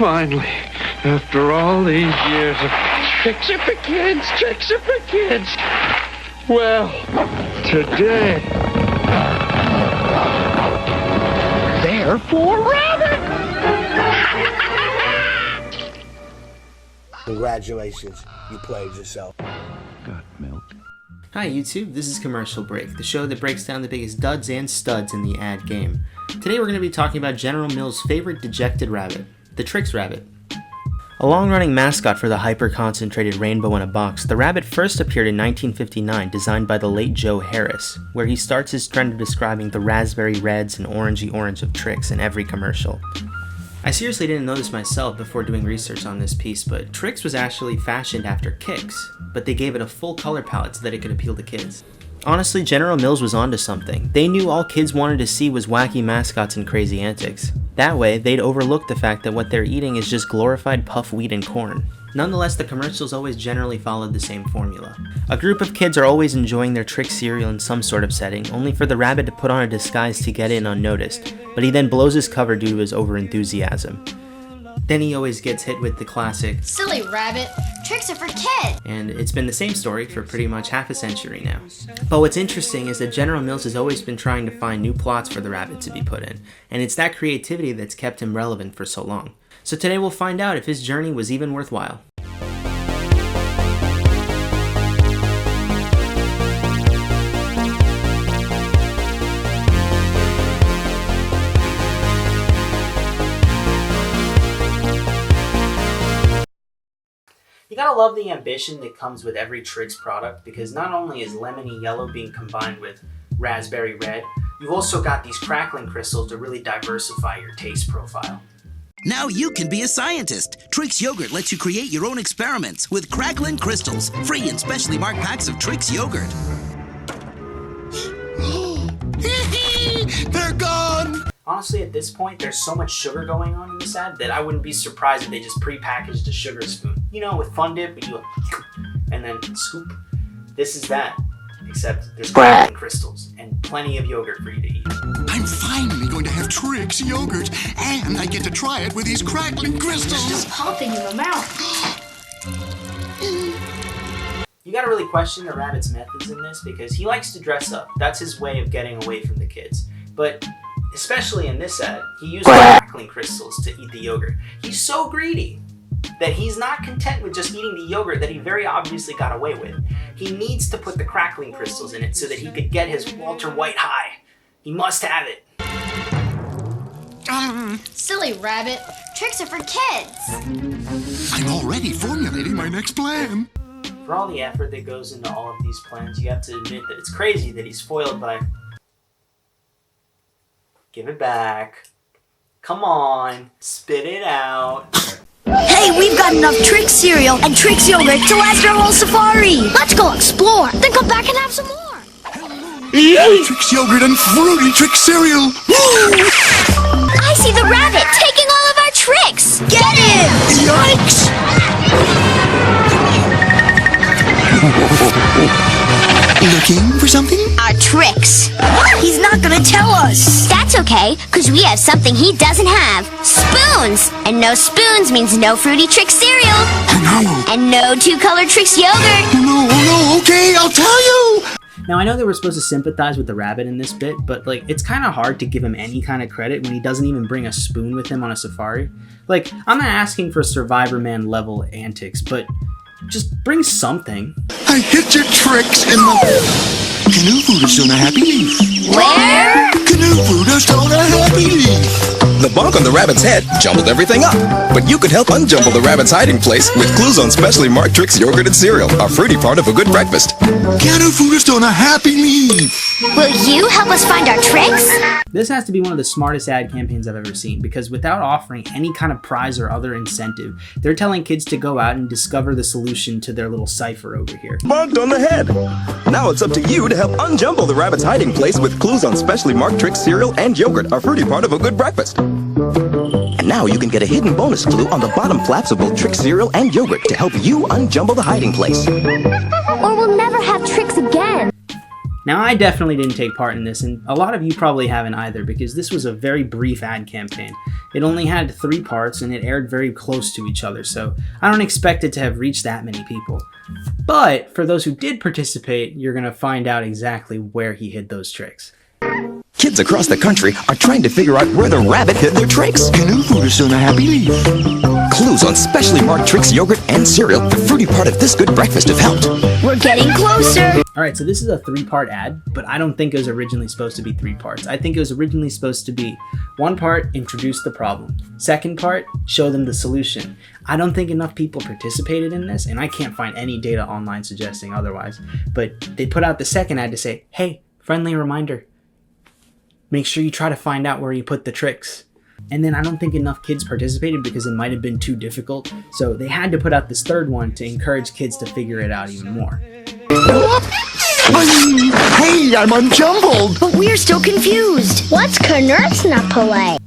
Finally, after all these years of Trix Are for Kids, Trix Are for Kids. Well, today, they're for Rabbit. Congratulations, you played yourself. Got milk. Hi YouTube, this is Commercial Break, the show that breaks down the biggest duds and studs in the ad game. Today we're going to be talking about General Mills' favorite dejected rabbit, the Trix Rabbit. A long-running mascot for the hyper-concentrated rainbow in a box, the rabbit first appeared in 1959, designed by the late Joe Harris, where he starts his trend of describing the raspberry reds and orangey orange of Trix in every commercial. I seriously didn't know this myself before doing research on this piece, but Trix was actually fashioned after Kix, but they gave it a full color palette so that it could appeal to kids. Honestly, General Mills was onto something. They knew all kids wanted to see was wacky mascots and crazy antics. That way, they'd overlook the fact that what they're eating is just glorified puff wheat and corn. Nonetheless, the commercials always generally followed the same formula. A group of kids are always enjoying their Trix cereal in some sort of setting, only for the rabbit to put on a disguise to get in unnoticed, but he then blows his cover due to his overenthusiasm. Then he always gets hit with the classic, "Silly rabbit, Trix are for kids!" And it's been the same story for pretty much half a century now. But what's interesting is that General Mills has always been trying to find new plots for the rabbit to be put in, and it's that creativity that's kept him relevant for so long. So today we'll find out if his journey was even worthwhile. You gotta love the ambition that comes with every Trix product, because not only is lemony yellow being combined with raspberry red, you've also got these crackling crystals to really diversify your taste profile. Now you can be a scientist. Trix Yogurt lets you create your own experiments with crackling crystals, free in specially marked packs of Trix Yogurt. They're gone! Honestly, at this point, there's so much sugar going on in this ad that I wouldn't be surprised if they just pre-packaged a sugar spoon. You know, with Fun Dip, you go, and then scoop. This is that, except there's crackling crystals and plenty of yogurt for you to eat. I'm finally going to have Trix Yogurt, and I get to try it with these crackling crystals. Just popping in the mouth. You gotta really question the rabbit's methods in this, because he likes to dress up. That's his way of getting away from the kids. But especially in this ad, he uses crackling crystals to eat the yogurt. He's so greedy that he's not content with just eating the yogurt that he very obviously got away with. He needs to put the crackling crystals in it so that he could get his Walter White high. He must have it. Silly rabbit, Trix are for kids! I'm already formulating my next plan. For all the effort that goes into all of these plans, you have to admit that it's crazy that he's foiled by... Give it back. Come on, spit it out. Hey, we've got enough Trix cereal and Trix Yogurt to last our whole safari! Let's go explore, then come back and have some more! Trix Yogurt and fruity Trix cereal. I see the rabbit taking all of our tricks! Get him! Yikes! Looking for something? Our tricks! He's not gonna tell us! That's okay, because we have something he doesn't have. Spoons! And no spoons means no fruity Trix cereal. Oh And no two-color Trix yogurt. no. No, okay, I'll tell you! Now, I know they were supposed to sympathize with the rabbit in this bit, but, like, it's kind of hard to give him any kind of credit when he doesn't even bring a spoon with him on a safari. Like, I'm not asking for Survivor Man level antics, but just bring something. I hit your tricks in the... Canoe food is on a happy leaf. Where? Canoe food is on a happy leaf. The bonk on the rabbit's head jumbled everything up. But you could help unjumble the rabbit's hiding place with clues on specially marked Trix Yogurt and cereal, a fruity part of a good breakfast. Canoe food is on a happy leaf. Will you help us find our tricks? This has to be one of the smartest ad campaigns I've ever seen, because without offering any kind of prize or other incentive, they're telling kids to go out and discover the solution to their little cipher over here. Bonked on the head. Now it's up to you to help unjumble the rabbit's hiding place with clues on specially marked Trix cereal and yogurt, a fruity part of a good breakfast. And now you can get a hidden bonus clue on the bottom flaps of both Trix cereal and yogurt to help you unjumble the hiding place. Or we'll never have tricks again. Now, I definitely didn't take part in this, and a lot of you probably haven't either, because this was a very brief ad campaign. It only had 3 parts, and it aired very close to each other, so I don't expect it to have reached that many people. But for those who did participate, you're going to find out exactly where he hid those tricks. Kids across the country are trying to figure out where the rabbit hid their tricks. And who put us on a happy leaf? Clues on specially marked Trix Yogurt and cereal, the fruity part of this good breakfast, have helped. We're getting closer. Alright, so this is a 3-part ad, but I don't think it was originally supposed to be 3 parts. I think it was originally supposed to be 1 part, introduce the problem. 2nd part, show them the solution. I don't think enough people participated in this, and I can't find any data online suggesting otherwise. But they put out the 2nd ad to say, hey, friendly reminder, make sure you try to find out where you put the tricks. And then I don't think enough kids participated because it might have been too difficult. So they had to put out this 3rd one to encourage kids to figure it out even more. Hey, I'm unjumbled. But we're still confused. What's Knurtsnappaway?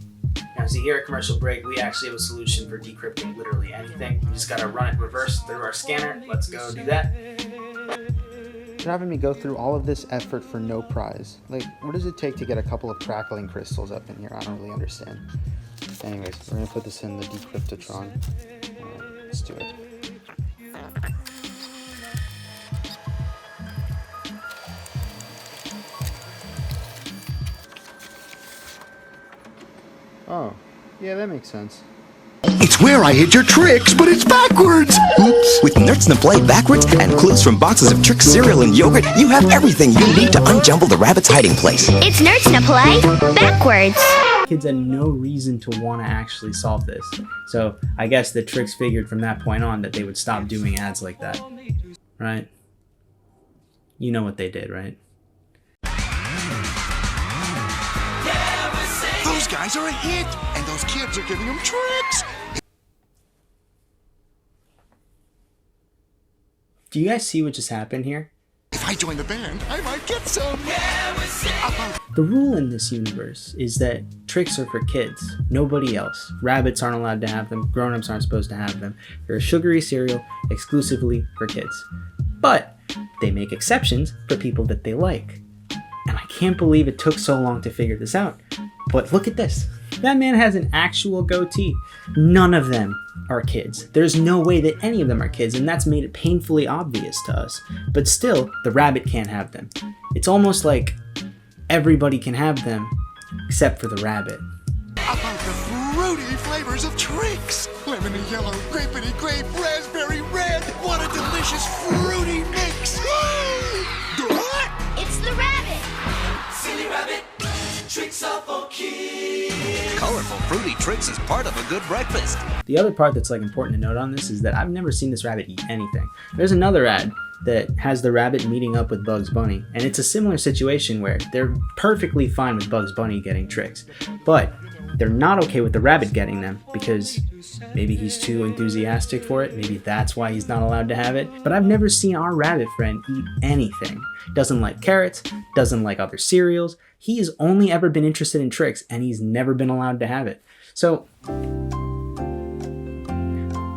Now, see, here at Commercial Break, we actually have a solution for decrypting literally anything. You just gotta run it reverse through our scanner. Let's go do that. You're having me go through all of this effort for no prize. Like, what does it take to get a couple of crackling crystals up in here? I don't really understand. Anyways, we're gonna put this in the decryptotron. Alright, let's do it. Oh, yeah, that makes sense. It's where I hid your tricks, but it's backwards. Oops. With Knurtsnappaway backwards and clues from boxes of Trix cereal and yogurt, you have everything you need to unjumble the rabbit's hiding place. It's Knurtsnappaway backwards. Kids had no reason to want to actually solve this. So I guess the Trix figured from that point on that they would stop doing ads like that. Right? You know what they did, right? Those guys are a hit, and those kids are giving them tricks. Do you guys see what just happened here? If I join the band, I might get some. The rule in this universe is that tricks are for kids, nobody else. Rabbits aren't allowed to have them, grown-ups aren't supposed to have them. They're a sugary cereal exclusively for kids. But they make exceptions for people that they like. And I can't believe it took so long to figure this out. But look at this. That man has an actual goatee. None of them are kids. There's no way that any of them are kids, and that's made it painfully obvious to us. But still, the rabbit can't have them. It's almost like everybody can have them, except for the rabbit. About the fruity flavors of Trix. Lemony yellow, grapey grape, raspberry red. What a delicious fruity mix. It's the rabbit. Silly rabbit, tricks are for kids. Colorful fruity Trix is part of a good breakfast. The other part that's important to note on this is that I've never seen this rabbit eat anything. There's another ad that has the rabbit meeting up with Bugs Bunny, and it's a similar situation where they're perfectly fine with Bugs Bunny getting tricks, but they're not okay with the rabbit getting them because maybe he's too enthusiastic for it, maybe that's why he's not allowed to have it. But I've never seen our rabbit friend eat anything. Doesn't like carrots, doesn't like other cereals. He has only ever been interested in Trix, and he's never been allowed to have it. So,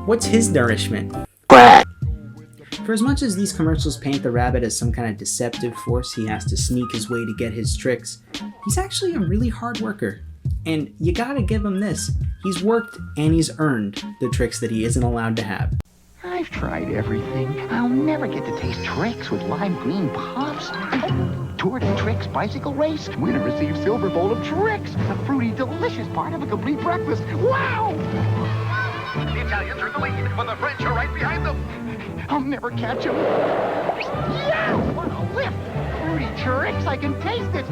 what's his nourishment? For as much as these commercials paint the rabbit as some kind of deceptive force he has to sneak his way to get his tricks, he's actually a really hard worker. And you gotta give him this. He's worked and he's earned the tricks that he isn't allowed to have. I've tried everything. I'll never get to taste Trix with lime green puffs. Tour de Trix bicycle race. Winner receives silver bowl of Trix. The fruity, delicious part of a complete breakfast. Wow! The Italians are in the lead, but the French are right behind them. I'll never catch them. Yeah! What a lift! Fruity Trix, I can taste it.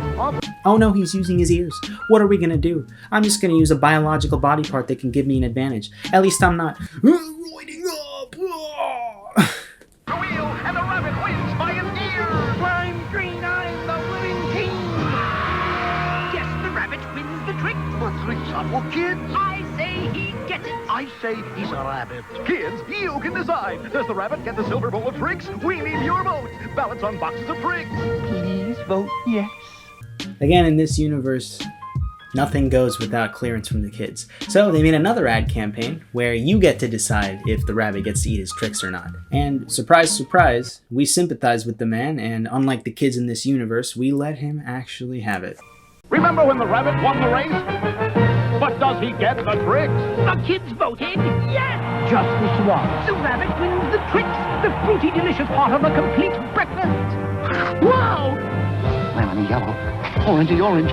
Oh no, he's using his ears. What are we gonna do? I'm just gonna use a biological body part that can give me an advantage. At least I'm not roiding up. The wheel and the rabbit wins by an ear. Lime green, I'm the winning team. Yes, the rabbit wins the trick. The tricks are for kids. I say he gets it. I say he's a rabbit. Kids, you can decide. Does the rabbit get the silver bowl of Trix? We need your vote. Ballots on boxes of Trix. Please vote yes. Again, in this universe, Nothing goes without clearance from the kids. So they made another ad campaign where you get to decide if the rabbit gets to eat his Trix or not. And surprise, surprise, we sympathize with the man, and unlike the kids in this universe, we let him actually have it. Remember when the rabbit won the race? But does he get the Trix? The kids voted yes! Just this once. The rabbit wins the Trix, the fruity, delicious part of a complete breakfast. Wow! Lemony yellow, orangey orange,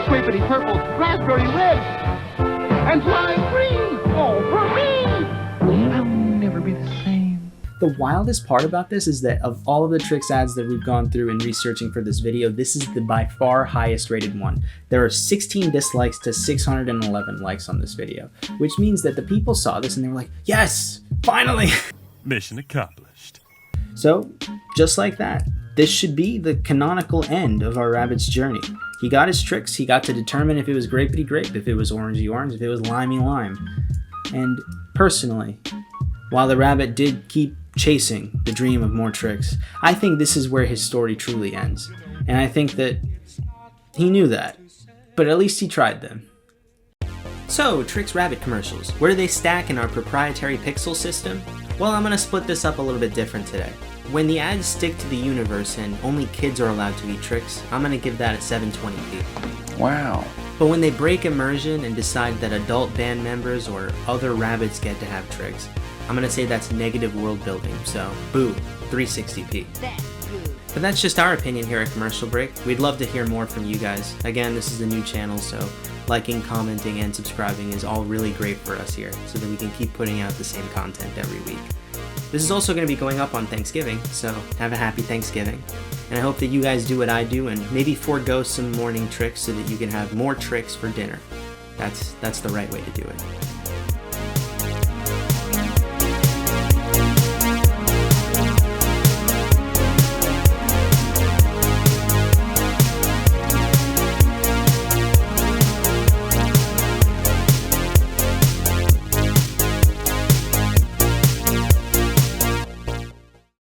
grapey purple, raspberry red, and lime green! All for me! I'll never be the same. The wildest part about this is that of all of the Trix ads that we've gone through in researching for this video, this is the by far highest rated one. There are 16 dislikes to 611 likes on this video, which means that the people saw this and they were like, yes, finally! Mission accomplished. So, just like that, this should be the canonical end of our rabbit's journey. He got his Trix, he got to determine if it was grapey grape, if it was orangey orange, if it was limey lime. And personally, while the rabbit did keep chasing the dream of more Trix, I think this is where his story truly ends. And I think that he knew that, but at least he tried them. So, Trix Rabbit commercials, where do they stack in our proprietary pixel system? Well, I'm going to split this up a little bit different today. When the ads stick to the universe and only kids are allowed to eat Trix, I'm going to give that a 720p. Wow. But when they break immersion and decide that adult band members or other rabbits get to have Trix, I'm going to say that's negative world building, so boo, 360p. But that's just our opinion here at Commercial Break. We'd love to hear more from you guys. Again, this is a new channel, so liking, commenting, and subscribing is all really great for us here, so that we can keep putting out the same content every week. This is also going to be going up on Thanksgiving, so have a happy Thanksgiving. And I hope that you guys do what I do and maybe forego some morning Trix so that you can have more Trix for dinner. That's the right way to do it.